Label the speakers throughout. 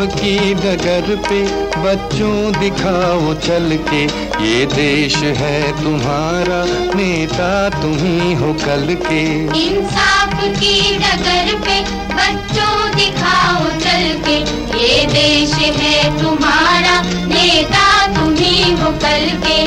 Speaker 1: की डगर पे बच्चों दिखाओ चल के, ये देश है तुम्हारा, नेता तुम ही हो कल के।
Speaker 2: इंसाफ की डगर पे बच्चों दिखाओ चल के, ये देश है तुम्हारा, नेता तुम ही हो कल के।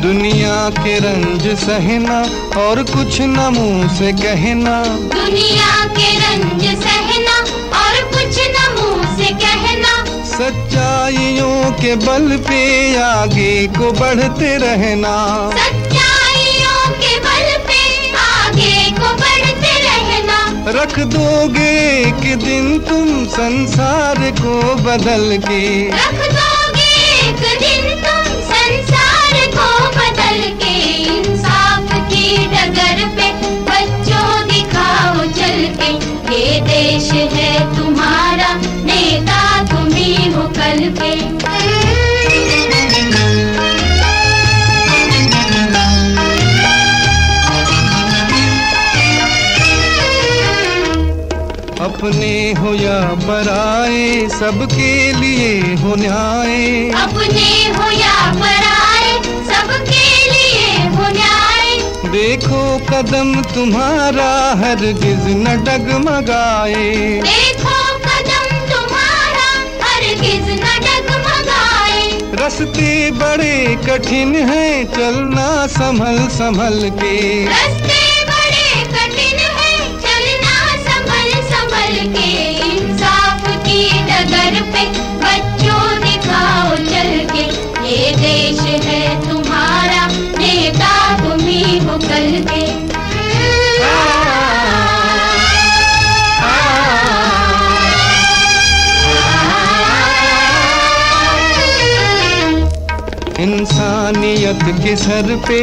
Speaker 1: दुनिया के रंज सहना और कुछ न मुंह से कहना,
Speaker 2: दुनिया के रंज सहना और कुछ न मुंह से कहना,
Speaker 1: सच्चाइयों के बल पे आगे को बढ़ते रहना,
Speaker 2: सच्चाइयों के बल पे आगे को बढ़ते रहना।
Speaker 1: रख दोगे एक दिन तुम संसार को बदल के,
Speaker 2: रख दोगे एक दिन तुम संसार को बदल के। इंसाफ की डगर पे बच्चों दिखाओ चल के, ये देश है तुम्हारा, नेता तुम ही हो कल के।
Speaker 1: अपने हो या पराए सबके लिए हो न्याय,
Speaker 2: अपने हो या पराए सबके लिए हो न्याय।
Speaker 1: देखो कदम तुम्हारा हरगिज न डगमगाए,
Speaker 2: देखो कदम तुम्हारा हरगिज न डगमगाए।
Speaker 1: रस्ते बड़े कठिन हैं चलना संभल संभल के,
Speaker 2: रस्ते बड़े कठिन हैं चलना संभल संभल के। इंसाफ की डगर पे बच्चों दिखाओ चल के, ये देश है तुम्हारा, नेता तुम ही हो कल के।
Speaker 1: इंसानियत के सर पे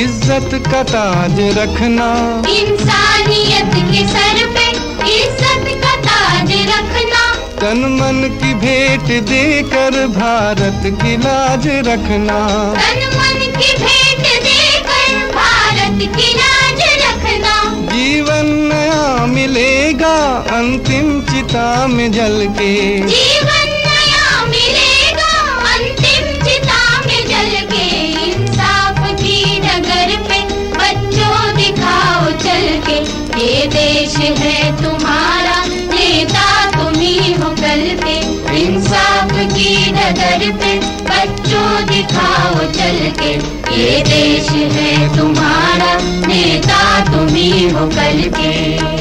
Speaker 1: इज्जत का ताज रखना,
Speaker 2: इंसानियत के सर पे इज्जत का ताज रखना।
Speaker 1: तन मन की भेंट देकर भारत की लाज रखना,
Speaker 2: तन मन की भेंट देकर भारत की लाज रखना।
Speaker 1: जीवन नया मिलेगा अंतिम चिता में जल के,
Speaker 2: जीवन नया मिलेगा अंतिम चिता में जल के। इंसाफ की डगर पे बच्चों दिखाओ चल के, ये देश है तुम्हारा, नेता तुम ही हो कल के। इंसाफ की डगर पे बच्चों दिखाओ चल के, ये देश है तुम्हारा, नेता तुम ही हो कल के।